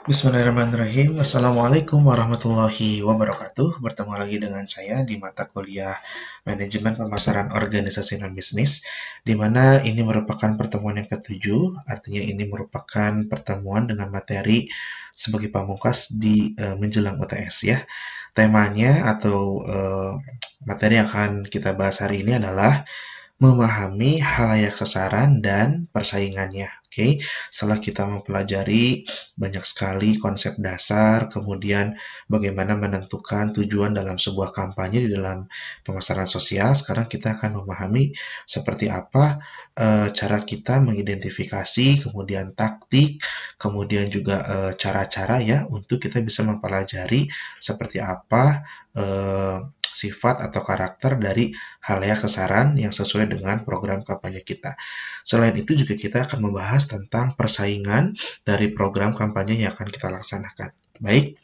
Bismillahirrahmanirrahim. Assalamualaikum warahmatullahi wabarakatuh. Bertemu lagi dengan saya di mata kuliah Manajemen Pemasaran Organisasi dan Bisnis, di mana ini merupakan pertemuan yang ketujuh. Artinya ini merupakan pertemuan dengan materi sebagai pamungkas di menjelang UTS ya. Temanya atau materi yang akan kita bahas hari ini adalah memahami halayak sasaran dan persaingannya. Oke, setelah kita mempelajari banyak sekali konsep dasar, kemudian bagaimana menentukan tujuan dalam sebuah kampanye di dalam pemasaran sosial, sekarang kita akan memahami seperti apa cara kita mengidentifikasi, kemudian taktik, kemudian juga cara-cara ya untuk kita bisa mempelajari seperti apa sifat atau karakter dari halayak sasaran yang sesuai dengan program kampanye kita. Selain itu juga kita akan membahas tentang persaingan dari program kampanye yang akan kita laksanakan. Baik,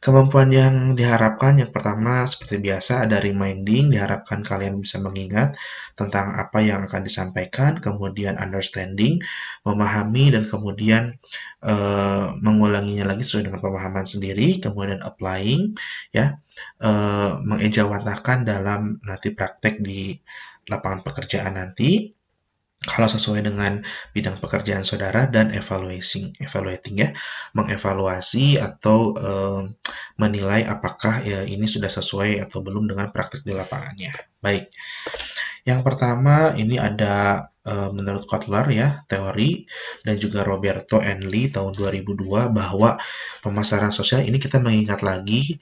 kemampuan yang diharapkan yang pertama seperti biasa ada reminding, diharapkan kalian bisa mengingat tentang apa yang akan disampaikan, kemudian understanding, memahami dan kemudian mengulanginya lagi sesuai dengan pemahaman sendiri, kemudian applying ya, mengejawantahkan dalam nanti praktek di lapangan pekerjaan nanti kalau sesuai dengan bidang pekerjaan saudara, dan evaluating ya, mengevaluasi atau menilai apakah ya ini sudah sesuai atau belum dengan praktik di lapangannya. Baik, yang pertama ini ada menurut Kotler ya, teori, dan juga Roberto and Lee tahun 2002 bahwa pemasaran sosial ini kita mengingat lagi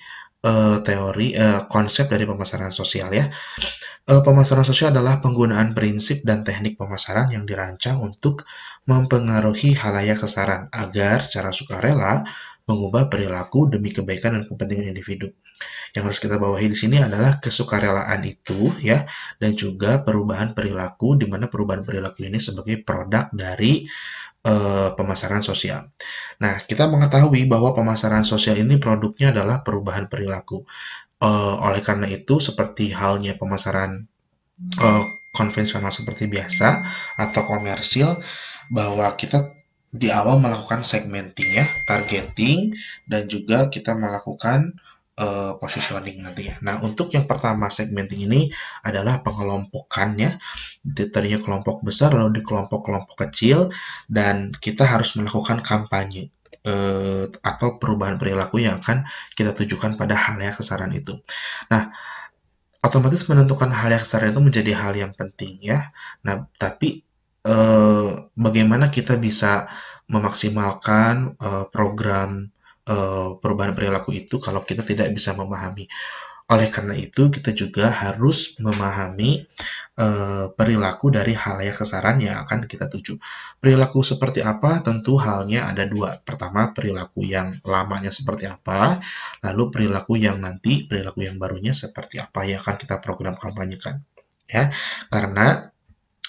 teori konsep dari pemasaran sosial ya. Pemasaran sosial adalah penggunaan prinsip dan teknik pemasaran yang dirancang untuk mempengaruhi halayak sasaran agar secara sukarela mengubah perilaku demi kebaikan dan kepentingan individu. Yang harus kita bawahi di sini adalah kesukarelaan itu ya, dan juga perubahan perilaku, di mana perubahan perilaku ini sebagai produk dari pemasaran sosial. Nah, kita mengetahui bahwa pemasaran sosial ini produknya adalah perubahan perilaku. Oleh karena itu, seperti halnya pemasaran konvensional seperti biasa atau komersil, bahwa kita di awal melakukan segmenting ya, targeting, dan juga kita melakukan positioning nanti ya. Nah, untuk yang pertama segmenting ini adalah pengelompokan ya. Tadinya kelompok besar lalu di kelompok-kelompok kecil, dan kita harus melakukan kampanye atau perubahan perilaku yang akan kita tujukan pada halayak sasaran itu. Nah, otomatis menentukan halayak sasaran itu menjadi hal yang penting ya. Nah, tapi bagaimana kita bisa memaksimalkan program perubahan perilaku itu kalau kita tidak bisa memahami. Oleh karena itu, kita juga harus memahami perilaku dari halayak sasaran yang akan kita tuju. Perilaku seperti apa? Tentu halnya ada dua. Pertama, perilaku yang lamanya seperti apa, lalu perilaku yang barunya seperti apa yang akan kita program kampanyekan. Ya, karena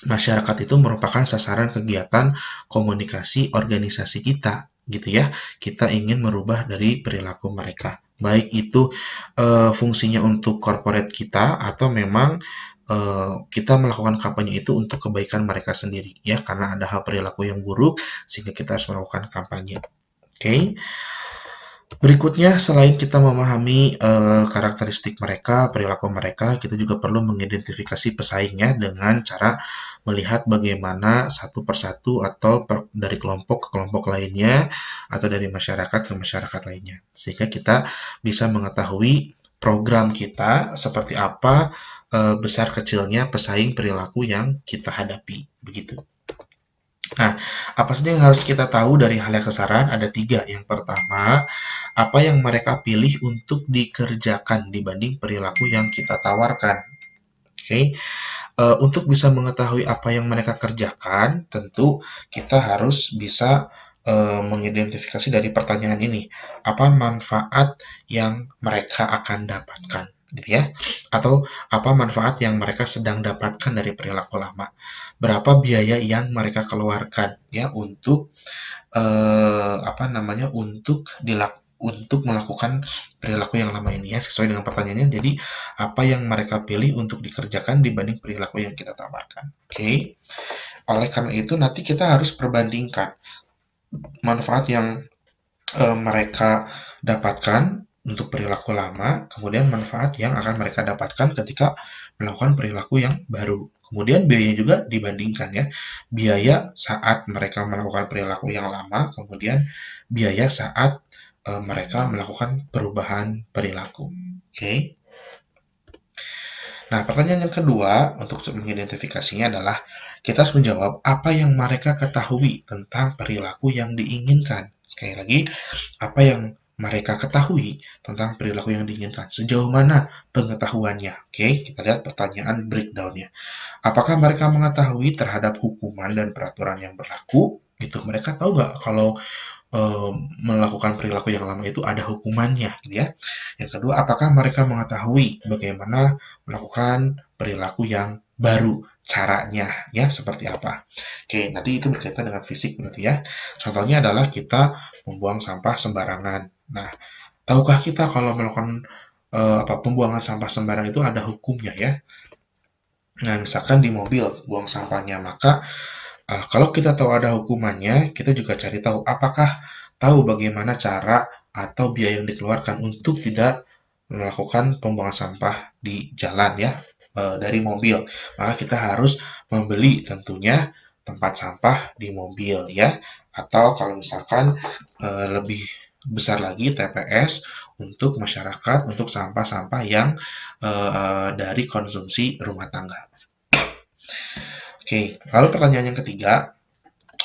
masyarakat itu merupakan sasaran kegiatan komunikasi organisasi kita, gitu ya. Kita ingin merubah dari perilaku mereka. Baik itu fungsinya untuk corporate kita atau memang kita melakukan kampanye itu untuk kebaikan mereka sendiri ya, karena ada hal perilaku yang buruk sehingga kita harus melakukan kampanye. Oke. Berikutnya, selain kita memahami karakteristik mereka, perilaku mereka, kita juga perlu mengidentifikasi pesaingnya dengan cara melihat bagaimana satu persatu atau dari kelompok ke kelompok lainnya atau dari masyarakat ke masyarakat lainnya. Sehingga kita bisa mengetahui program kita seperti apa, besar kecilnya pesaing perilaku yang kita hadapi. Begitu. Nah, apa saja yang harus kita tahu dari halayak sasaran? Ada 3. Yang pertama, apa yang mereka pilih untuk dikerjakan dibanding perilaku yang kita tawarkan. Oke, untuk bisa mengetahui apa yang mereka kerjakan, tentu kita harus bisa mengidentifikasi dari pertanyaan ini. Apa manfaat yang mereka akan dapatkan? Gitu ya, atau apa manfaat yang mereka sedang dapatkan dari perilaku lama, berapa biaya yang mereka keluarkan ya untuk untuk melakukan perilaku yang lama ini ya, sesuai dengan pertanyaannya. Jadi apa yang mereka pilih untuk dikerjakan dibanding perilaku yang kita tawarkan. Oke. Oleh karena itu nanti kita harus perbandingkan manfaat yang mereka dapatkan untuk perilaku lama, kemudian manfaat yang akan mereka dapatkan ketika melakukan perilaku yang baru. Kemudian biayanya juga dibandingkan ya, biaya saat mereka melakukan perilaku yang lama, kemudian biaya saat mereka melakukan perubahan perilaku. Oke. Nah, pertanyaan yang kedua untuk mengidentifikasinya adalah kita harus menjawab apa yang mereka ketahui tentang perilaku yang diinginkan. Sekali lagi, apa yang mereka ketahui tentang perilaku yang diinginkan. Sejauh mana pengetahuannya? Oke, kita lihat pertanyaan breakdown-nya. Apakah mereka mengetahui terhadap hukuman dan peraturan yang berlaku? Gitu. Mereka tahu nggak kalau melakukan perilaku yang lama itu ada hukumannya, gitu ya. Yang kedua, apakah mereka mengetahui bagaimana melakukan perilaku yang baru, caranya ya seperti apa. Oke, nanti itu berkaitan dengan fisik berarti ya. Contohnya adalah kita membuang sampah sembarangan. Nah, tahukah kita kalau melakukan pembuangan sampah sembarangan itu ada hukumnya ya? Nah, misalkan di mobil buang sampahnya, maka kalau kita tahu ada hukumannya, kita juga cari tahu apakah tahu bagaimana cara atau biaya yang dikeluarkan untuk tidak melakukan pembuangan sampah di jalan ya dari mobil. Maka kita harus membeli tentunya tempat sampah di mobil ya. Atau kalau misalkan lebih besar lagi TPS untuk masyarakat untuk sampah-sampah yang dari konsumsi rumah tangga. Oke, lalu pertanyaan yang ketiga,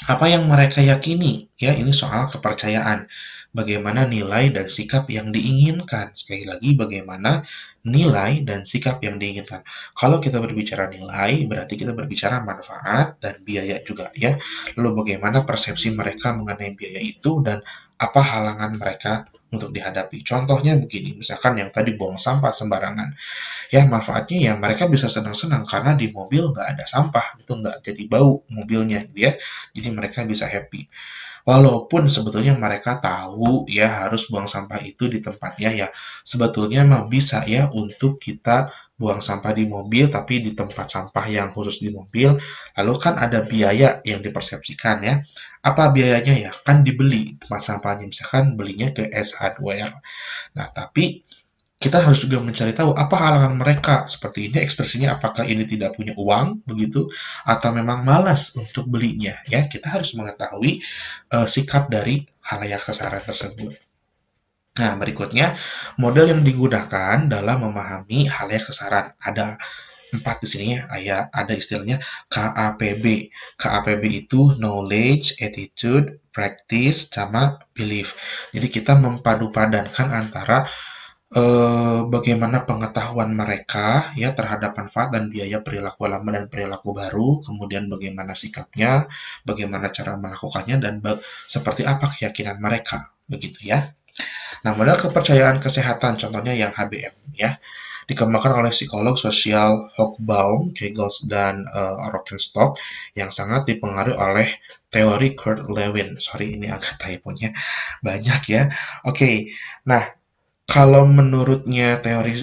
apa yang mereka yakini? Ya, ini soal kepercayaan. Bagaimana nilai dan sikap yang diinginkan? Sekali lagi, bagaimana nilai dan sikap yang diinginkan? Kalau kita berbicara nilai, berarti kita berbicara manfaat dan biaya juga ya. Lalu bagaimana persepsi mereka mengenai biaya itu dan apa halangan mereka untuk dihadapi? Contohnya begini, misalkan yang tadi buang sampah sembarangan. Ya, manfaatnya ya mereka bisa senang-senang karena di mobil nggak ada sampah, itu nggak jadi bau mobilnya gitu ya. Jadi mereka bisa happy. Walaupun sebetulnya mereka tahu ya harus buang sampah itu di tempatnya ya. Sebetulnya memang bisa ya untuk kita buang sampah di mobil tapi di tempat sampah yang khusus di mobil. Lalu kan ada biaya yang dipersepsikan ya. Apa biayanya ya? Kan dibeli tempat sampahnya. Misalkan belinya ke S Hardware. Nah, tapi kita harus juga mencari tahu apa halangan mereka. Seperti ini ekspresinya apakah ini tidak punya uang begitu atau memang malas untuk belinya ya. Kita harus mengetahui sikap dari halayak kasaran tersebut. Nah, berikutnya model yang digunakan dalam memahami halayak kasaran. Ada 4 di sini ya, ada istilahnya KAPB. KAPB itu knowledge, attitude, practice, sama belief. Jadi kita mempadu-padankan antara bagaimana pengetahuan mereka ya terhadap manfaat dan biaya perilaku lama dan perilaku baru, kemudian bagaimana sikapnya, bagaimana cara melakukannya, dan seperti apa keyakinan mereka, begitu ya. Nah, model kepercayaan kesehatan, contohnya yang HBM ya, dikembangkan oleh psikolog sosial Hobsbawm, Kegels, dan Rockenstock yang sangat dipengaruhi oleh teori Kurt Lewin. Sorry, ini agak typonya banyak ya. Oke, nah kalau menurutnya teori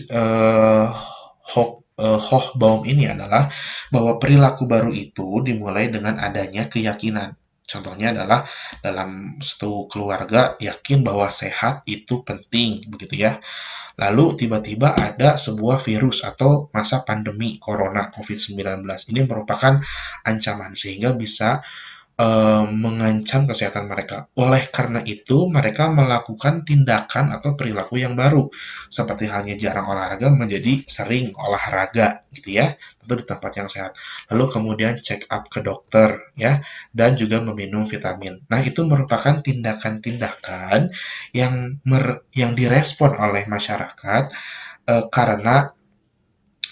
Hobsbawm ini adalah bahwa perilaku baru itu dimulai dengan adanya keyakinan. Contohnya adalah dalam satu keluarga yakin bahwa sehat itu penting, begitu ya. Lalu tiba-tiba ada sebuah virus atau masa pandemi corona COVID-19. Ini merupakan ancaman sehingga bisa mengancam kesehatan mereka. Oleh karena itu, mereka melakukan tindakan atau perilaku yang baru, seperti halnya jarang olahraga menjadi sering olahraga, gitu ya, tentu di tempat yang sehat. Lalu kemudian check up ke dokter, ya, dan juga meminum vitamin. Nah, itu merupakan tindakan-tindakan yang direspon oleh masyarakat karena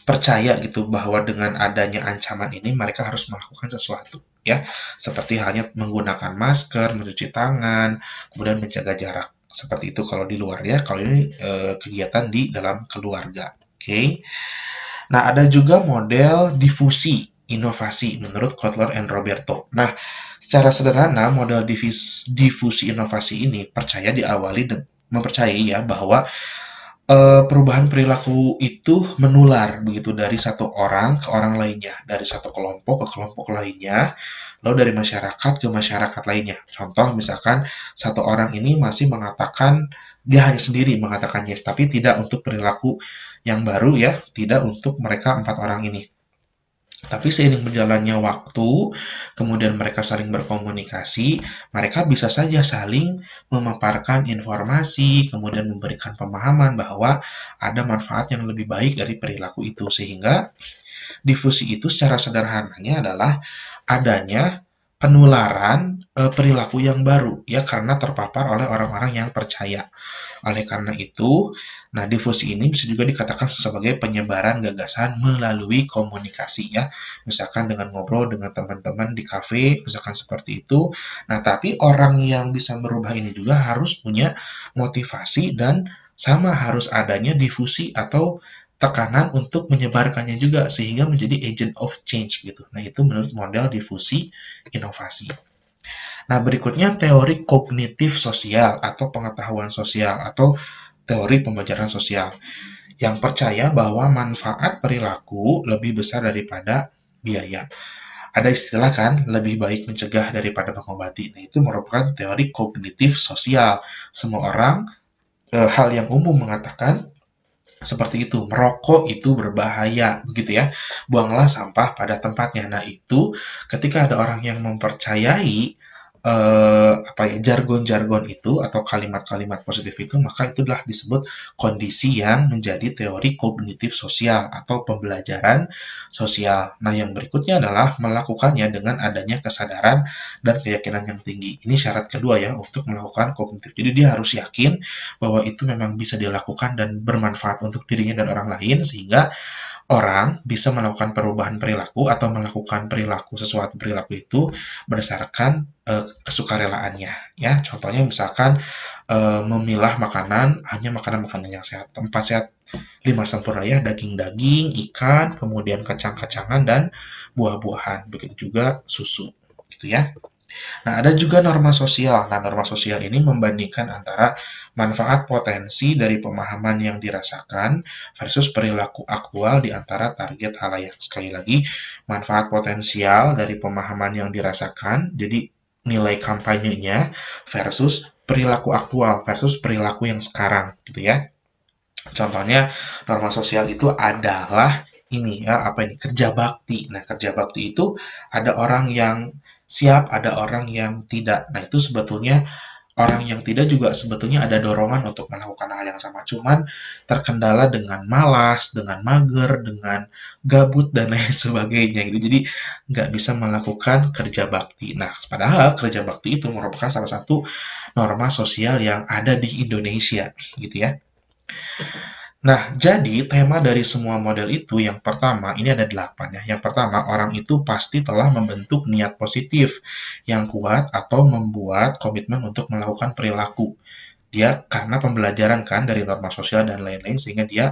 percaya gitu bahwa dengan adanya ancaman ini mereka harus melakukan sesuatu ya, seperti halnya menggunakan masker, mencuci tangan, kemudian menjaga jarak. Seperti itu kalau di luar ya, kalau ini kegiatan di dalam keluarga. Oke. Nah, ada juga model difusi inovasi menurut Kotler and Roberto. Nah, secara sederhana model difusi inovasi ini mempercayai ya bahwa perubahan perilaku itu menular begitu dari satu orang ke orang lainnya, dari satu kelompok ke kelompok lainnya, lalu dari masyarakat ke masyarakat lainnya. Contoh misalkan satu orang ini masih mengatakan dia hanya sendiri mengatakan yes, tapi tidak untuk perilaku yang baru ya, tidak untuk mereka 4 orang ini. Tapi seiring berjalannya waktu, kemudian mereka saling berkomunikasi, mereka bisa saja saling memaparkan informasi, kemudian memberikan pemahaman bahwa ada manfaat yang lebih baik dari perilaku itu. Sehingga difusi itu secara sederhananya adalah adanya penularan perilaku yang baru ya karena terpapar oleh orang-orang yang percaya. Oleh karena itu, nah difusi ini bisa juga dikatakan sebagai penyebaran gagasan melalui komunikasi ya. Misalkan dengan ngobrol dengan teman-teman di kafe, misalkan seperti itu. Nah, tapi orang yang bisa merubah ini juga harus punya motivasi dan sama harus adanya difusi atau tekanan untuk menyebarkannya juga sehingga menjadi agent of change gitu. Nah, itu menurut model difusi inovasi. Nah, berikutnya teori kognitif sosial atau pengetahuan sosial atau teori pembelajaran sosial yang percaya bahwa manfaat perilaku lebih besar daripada biaya. Ada istilah kan, lebih baik mencegah daripada mengobati. Nah, itu merupakan teori kognitif sosial. Semua orang, hal yang umum mengatakan seperti itu, merokok itu berbahaya, begitu ya. Buanglah sampah pada tempatnya. Nah, itu ketika ada orang yang mempercayai jargon-jargon itu atau kalimat-kalimat positif itu, maka itulah disebut kondisi yang menjadi teori kognitif sosial atau pembelajaran sosial. Nah, yang berikutnya adalah melakukannya dengan adanya kesadaran dan keyakinan yang tinggi. Ini syarat kedua ya untuk melakukan kognitif. Jadi dia harus yakin bahwa itu memang bisa dilakukan dan bermanfaat untuk dirinya dan orang lain sehingga orang bisa melakukan perubahan perilaku atau melakukan sesuatu perilaku itu berdasarkan kesukarelaannya ya. Contohnya misalkan memilah makanan hanya makanan-makanan yang sehat. 4 sehat 5 sempurna ya, daging-daging, ikan, kemudian kacang-kacangan dan buah-buahan. Begitu juga susu gitu ya. Nah, ada juga norma sosial. Nah, norma sosial ini membandingkan antara manfaat potensi dari pemahaman yang dirasakan versus perilaku aktual di antara target halayak. Sekali lagi, manfaat potensial dari pemahaman yang dirasakan, jadi nilai kampanyenya versus perilaku aktual versus perilaku yang sekarang, gitu ya. Contohnya, norma sosial itu adalah ini ya, kerja bakti. Nah, kerja bakti itu ada orang yang siap, ada orang yang tidak. Nah, itu sebetulnya orang yang tidak juga sebetulnya ada dorongan untuk melakukan hal yang sama. Cuman terkendala dengan malas, dengan mager, dengan gabut, dan lain sebagainya. Gitu. Jadi nggak bisa melakukan kerja bakti. Nah, padahal kerja bakti itu merupakan salah satu norma sosial yang ada di Indonesia. Gitu ya. Nah, jadi tema dari semua model itu yang pertama, ini ada 8 ya. Yang pertama, orang itu pasti telah membentuk niat positif yang kuat atau membuat komitmen untuk melakukan perilaku. Dia karena pembelajaran kan dari norma sosial dan lain-lain sehingga dia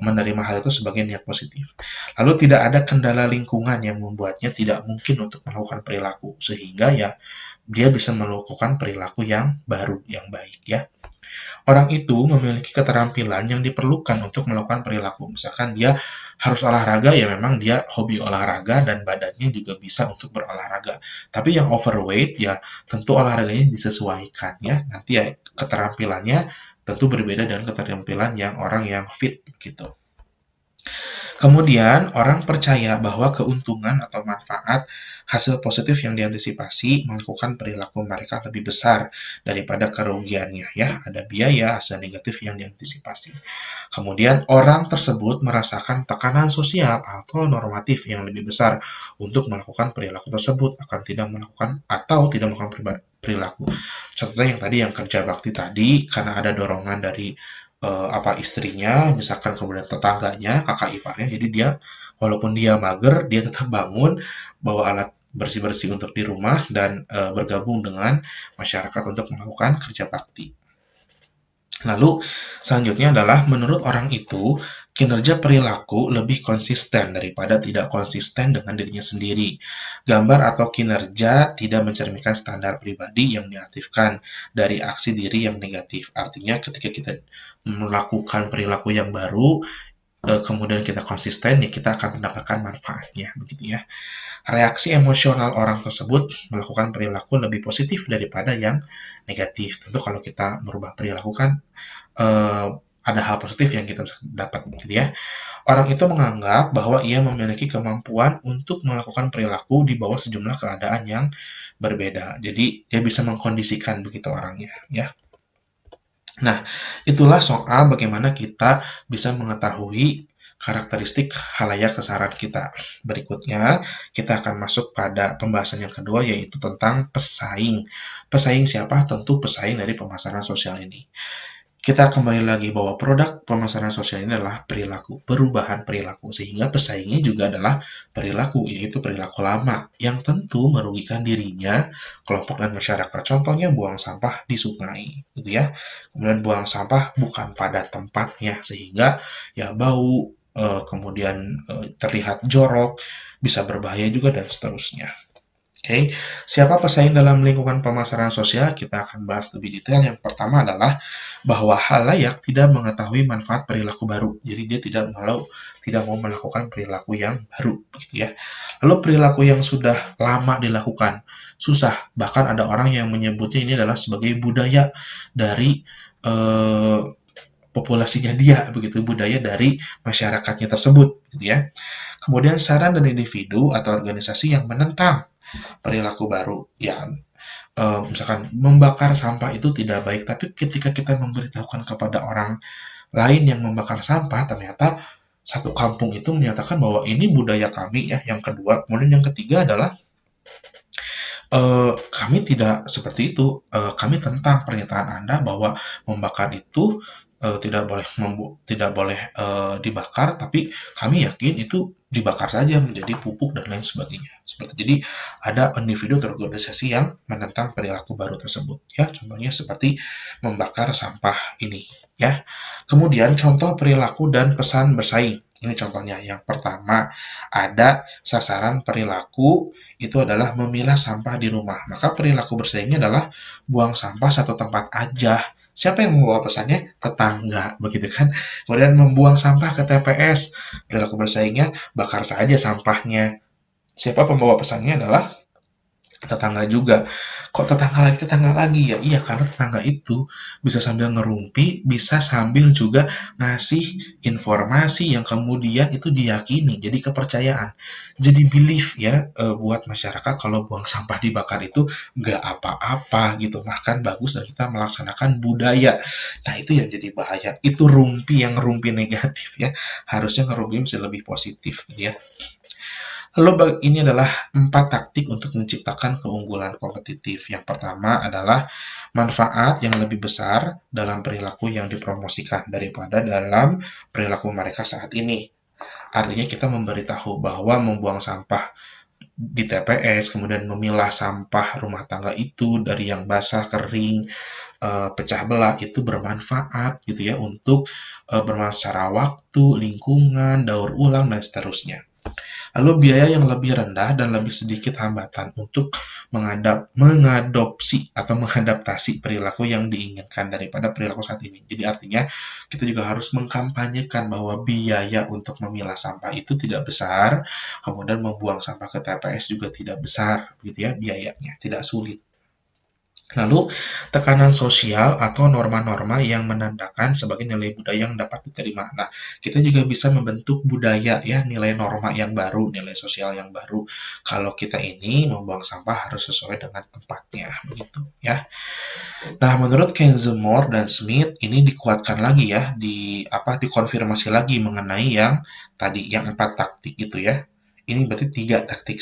menerima hal itu sebagai niat positif. Lalu tidak ada kendala lingkungan yang membuatnya tidak mungkin untuk melakukan perilaku sehingga ya dia bisa melakukan perilaku yang baru, yang baik ya. Orang itu memiliki keterampilan yang diperlukan untuk melakukan perilaku. Misalkan dia harus olahraga, ya memang dia hobi olahraga dan badannya juga bisa untuk berolahraga. Tapi yang overweight, ya tentu olahraganya disesuaikan ya. Nanti ya keterampilannya tentu berbeda dengan keterampilan yang orang yang fit gitu. Kemudian, orang percaya bahwa keuntungan atau manfaat hasil positif yang diantisipasi melakukan perilaku mereka lebih besar daripada kerugiannya. Ya, ada biaya hasil negatif yang diantisipasi. Kemudian, orang tersebut merasakan tekanan sosial atau normatif yang lebih besar untuk melakukan perilaku tersebut akan tidak melakukan perilaku. Contohnya yang tadi yang kerja bakti tadi karena ada dorongan dari istrinya, misalkan kemudian tetangganya, kakak iparnya, jadi dia walaupun dia mager, dia tetap bangun, bawa alat bersih-bersih untuk di rumah dan bergabung dengan masyarakat untuk melakukan kerja bakti. Lalu selanjutnya adalah menurut orang itu kinerja perilaku lebih konsisten daripada tidak konsisten dengan dirinya sendiri. Gambar atau kinerja tidak mencerminkan standar pribadi yang diaktifkan dari aksi diri yang negatif. Artinya ketika kita melakukan perilaku yang baru, kemudian kita konsisten, ya kita akan mendapatkan manfaatnya, begitu ya. Reaksi emosional orang tersebut melakukan perilaku lebih positif daripada yang negatif. Tentu kalau kita merubah perilaku kan ada hal positif yang kita bisa dapat, gitu ya. Orang itu menganggap bahwa ia memiliki kemampuan untuk melakukan perilaku di bawah sejumlah keadaan yang berbeda. Jadi dia bisa mengkondisikan begitu orangnya, ya. Nah, itulah soal bagaimana kita bisa mengetahui karakteristik khalayak kesaran kita. Berikutnya, kita akan masuk pada pembahasan yang kedua, yaitu tentang pesaing. Pesaing siapa? Tentu pesaing dari pemasaran sosial ini. Kita kembali lagi bahwa produk pemasaran sosial ini adalah perilaku, perubahan perilaku, sehingga pesaingnya juga adalah perilaku, yaitu perilaku lama, yang tentu merugikan dirinya, kelompok dan masyarakat. Contohnya buang sampah di sungai, gitu ya. Kemudian buang sampah bukan pada tempatnya, sehingga ya bau, kemudian terlihat jorok, bisa berbahaya juga, dan seterusnya. Oke, siapa pesaing dalam lingkungan pemasaran sosial? Kita akan bahas lebih detail. Yang pertama adalah bahwa khalayak tidak mengetahui manfaat perilaku baru. Jadi dia tidak mau melakukan perilaku yang baru, begitu ya. Lalu perilaku yang sudah lama dilakukan susah. Bahkan ada orang yang menyebutnya ini adalah sebagai budaya dari populasinya dia, begitu, budaya dari masyarakatnya tersebut, gitu ya. Kemudian saran dari individu atau organisasi yang menentang perilaku baru, ya misalkan membakar sampah itu tidak baik, tapi ketika kita memberitahukan kepada orang lain yang membakar sampah, ternyata satu kampung itu menyatakan bahwa ini budaya kami, ya. Yang kedua, kemudian yang ketiga adalah kami tidak seperti itu, kami tentang pernyataan Anda bahwa membakar itu tidak boleh dibakar, tapi kami yakin itu dibakar saja menjadi pupuk dan lain sebagainya. Jadi ada individu atau organisasi yang menentang perilaku baru tersebut, ya. Contohnya seperti membakar sampah ini, ya. Kemudian contoh perilaku dan pesan bersaing. Ini contohnya. Yang pertama, ada sasaran perilaku itu adalah memilah sampah di rumah. Maka perilaku bersaingnya adalah buang sampah satu tempat aja. Siapa yang membawa pesannya? Tetangga, begitu kan? Kemudian membuang sampah ke TPS. Perilaku bersaingnya bakar saja sampahnya. Siapa pembawa pesannya? Adalah tetangga juga. Kok tetangga lagi ya? Iya, karena tetangga itu bisa sambil ngerumpi, bisa sambil juga ngasih informasi yang kemudian itu diyakini, jadi kepercayaan. Jadi belief ya, buat masyarakat kalau buang sampah dibakar itu nggak apa-apa gitu, bahkan bagus dan kita melaksanakan budaya. Nah, itu yang jadi bahaya. Itu rumpi negatif ya. Harusnya ngerumpi bisa lebih positif gitu ya. Lalu ini adalah 4 taktik untuk menciptakan keunggulan kompetitif. Yang pertama adalah manfaat yang lebih besar dalam perilaku yang dipromosikan daripada dalam perilaku mereka saat ini. Artinya kita memberitahu bahwa membuang sampah di TPS, kemudian memilah sampah rumah tangga itu dari yang basah, kering, pecah belah, itu bermanfaat gitu ya, untuk bermanfaat secara waktu, lingkungan, daur ulang, dan seterusnya. Lalu biaya yang lebih rendah dan lebih sedikit hambatan untuk mengadopsi atau mengadaptasi perilaku yang diinginkan daripada perilaku saat ini. Jadi artinya kita juga harus mengkampanyekan bahwa biaya untuk memilah sampah itu tidak besar, kemudian membuang sampah ke TPS juga tidak besar, gitu ya, biayanya tidak sulit. Lalu, tekanan sosial atau norma-norma yang menandakan sebagai nilai budaya yang dapat diterima. Nah, kita juga bisa membentuk budaya ya, nilai norma yang baru, nilai sosial yang baru. Kalau kita ini membuang sampah harus sesuai dengan tempatnya, begitu ya. Nah, menurut Kenzemore dan Smith ini dikuatkan lagi ya, dikonfirmasi lagi mengenai yang tadi, yang 4 taktik itu ya. Ini berarti 3 taktik,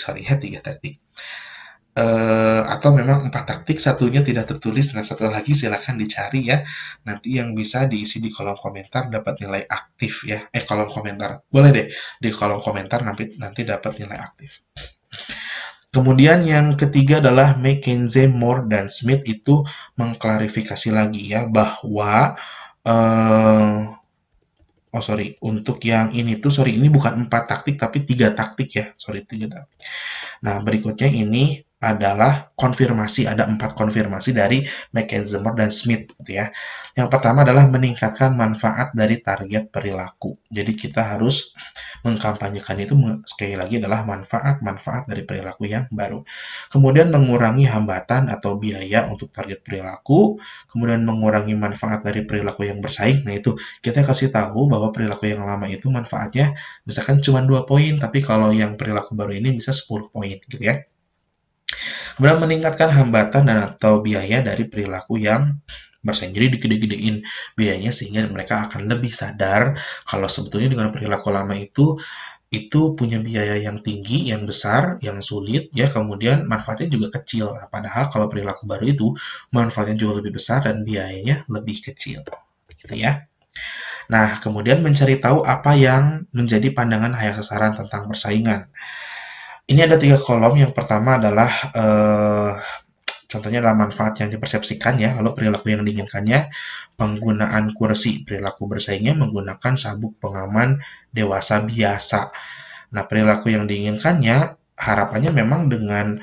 atau memang 4 taktik, satunya tidak tertulis. Nah, satu lagi silahkan dicari ya, nanti yang bisa diisi di kolom komentar dapat nilai aktif ya, kolom komentar, boleh deh di kolom komentar nanti dapat nilai aktif. Kemudian yang ketiga adalah McKenzie, Moore, dan Smith itu mengklarifikasi lagi ya, bahwa untuk yang ini ini bukan 4 taktik tapi 3 taktik ya, 3 taktik. Nah, berikutnya ini adalah konfirmasi, ada 4 konfirmasi dari McKenzie-More dan Smith gitu ya. Yang pertama adalah meningkatkan manfaat dari target perilaku. Jadi kita harus mengkampanyekan itu sekali lagi adalah manfaat-manfaat dari perilaku yang baru. Kemudian mengurangi hambatan atau biaya untuk target perilaku, kemudian mengurangi manfaat dari perilaku yang bersaing. Nah itu kita kasih tahu bahwa perilaku yang lama itu manfaatnya misalkan cuma 2 poin, tapi kalau yang perilaku baru ini bisa 10 poin gitu ya. Kemudian meningkatkan hambatan dan atau biaya dari perilaku yang bersaing. Jadi digede-gedein biayanya sehingga mereka akan lebih sadar kalau sebetulnya dengan perilaku lama itu punya biaya yang tinggi, yang besar, yang sulit, ya kemudian manfaatnya juga kecil. Padahal kalau perilaku baru itu manfaatnya juga lebih besar dan biayanya lebih kecil, gitu ya. Nah, kemudian mencari tahu apa yang menjadi pandangan hayal sasaran tentang persaingan. Ini ada 3 kolom. Yang pertama adalah contohnya adalah manfaat yang dipersepsikan ya, lalu perilaku yang diinginkannya, penggunaan kursi, perilaku bersaingnya menggunakan sabuk pengaman dewasa biasa. Nah, perilaku yang diinginkannya harapannya memang dengan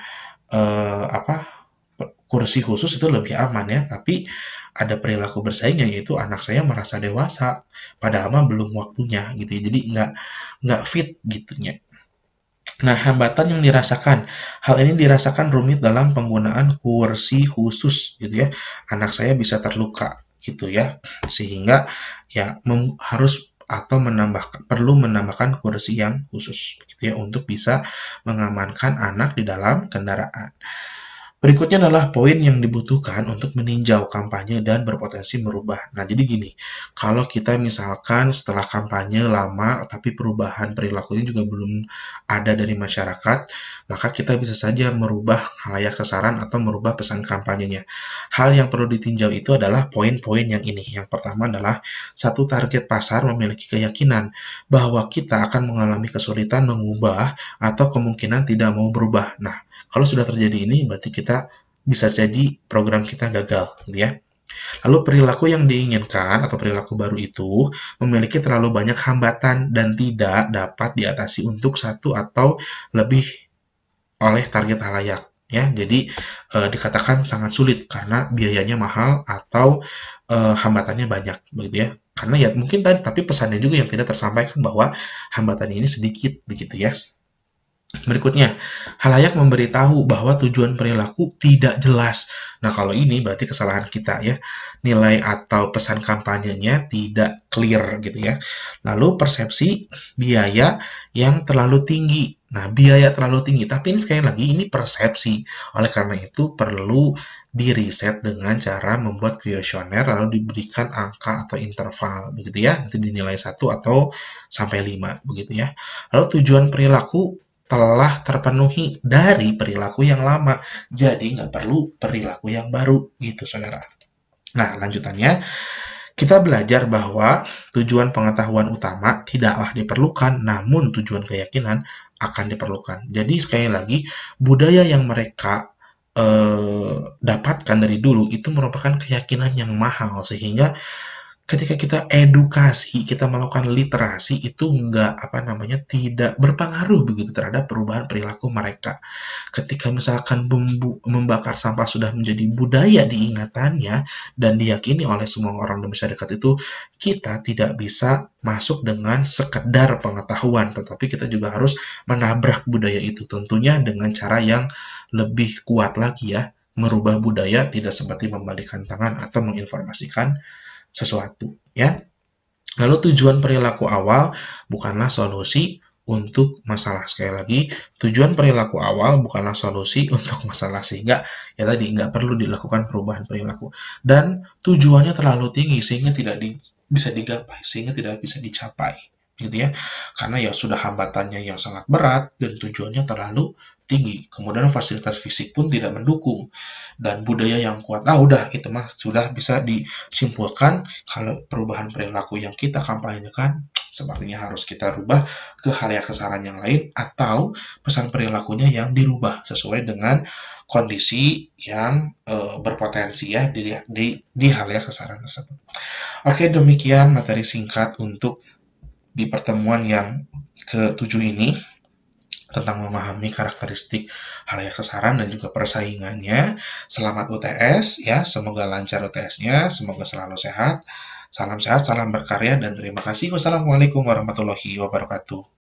kursi khusus itu lebih aman ya, tapi ada perilaku bersaingnya yaitu anak saya merasa dewasa, padahal belum waktunya gitu ya, jadi nggak fit gitunya. Nah, hambatan yang dirasakan. Hal ini dirasakan rumit dalam penggunaan kursi khusus gitu ya. Anak saya bisa terluka gitu ya. Sehingga ya harus atau perlu menambahkan kursi yang khusus gitu ya untuk bisa mengamankan anak di dalam kendaraan. Berikutnya adalah poin yang dibutuhkan untuk meninjau kampanye dan berpotensi merubah. Nah, jadi gini, kalau kita misalkan setelah kampanye lama, tapi perubahan perilakunya juga belum ada dari masyarakat, maka kita bisa saja merubah khalayak sasaran atau merubah pesan kampanyenya. Hal yang perlu ditinjau itu adalah poin-poin yang ini. Yang pertama adalah satu target pasar memiliki keyakinan bahwa kita akan mengalami kesulitan mengubah atau kemungkinan tidak mau berubah. Nah, kalau sudah terjadi ini, berarti kita bisa jadi program kita gagal, gitu ya. Lalu perilaku yang diinginkan atau perilaku baru itu memiliki terlalu banyak hambatan dan tidak dapat diatasi untuk satu atau lebih oleh target halayak. Ya, jadi dikatakan sangat sulit karena biayanya mahal atau hambatannya banyak, begitu ya. Karena ya mungkin tadi, tapi pesannya juga yang tidak tersampaikan bahwa hambatannya ini sedikit, begitu ya. Berikutnya, halayak memberitahu bahwa tujuan perilaku tidak jelas. Nah, kalau ini berarti kesalahan kita ya. Nilai atau pesan kampanyenya tidak clear gitu ya. Lalu persepsi biaya yang terlalu tinggi. Nah, biaya terlalu tinggi, tapi ini sekali lagi ini persepsi. Oleh karena itu perlu diriset dengan cara membuat kuesioner lalu diberikan angka atau interval begitu ya. Itu dinilai 1 atau sampai 5 begitu ya. Lalu tujuan perilaku telah terpenuhi dari perilaku yang lama. Jadi nggak perlu perilaku yang baru gitu, saudara. Nah, lanjutannya, kita belajar bahwa tujuan pengetahuan utama tidaklah diperlukan, namun tujuan keyakinan akan diperlukan. Jadi sekali lagi, budaya yang mereka dapatkan dari dulu itu merupakan keyakinan yang mahal, sehingga ketika kita edukasi, kita melakukan literasi itu tidak berpengaruh begitu terhadap perubahan perilaku mereka. Ketika misalkan membakar sampah sudah menjadi budaya diingatannya dan diyakini oleh semua orang di masyarakat itu, kita tidak bisa masuk dengan sekedar pengetahuan, tetapi kita juga harus menabrak budaya itu tentunya dengan cara yang lebih kuat lagi ya. Merubah budaya tidak seperti membalikkan tangan atau menginformasikan sesuatu ya. Lalu tujuan perilaku awal bukanlah solusi untuk masalah. Sekali lagi, tujuan perilaku awal bukanlah solusi untuk masalah, sehingga ya tadi nggak perlu dilakukan perubahan perilaku. Dan tujuannya terlalu tinggi sehingga tidak bisa digapai, sehingga tidak bisa dicapai gitu ya. Karena ya sudah hambatannya yang sangat berat dan tujuannya terlalu tinggi. Kemudian fasilitas fisik pun tidak mendukung. Dan budaya yang kuat, udah itu mah sudah bisa disimpulkan kalau perubahan perilaku yang kita kampanyekan sepertinya harus kita rubah ke halayak sasaran yang lain atau pesan perilakunya yang dirubah sesuai dengan kondisi yang berpotensi ya di halayak sasaran tersebut. Oke, demikian materi singkat untuk di pertemuan yang ke-7 ini. tentang memahami karakteristik halayak sasaran dan juga persaingannya. Selamat UTS ya, semoga lancar UTS-nya, semoga selalu sehat, salam berkarya, dan terima kasih. Wassalamualaikum warahmatullahi wabarakatuh.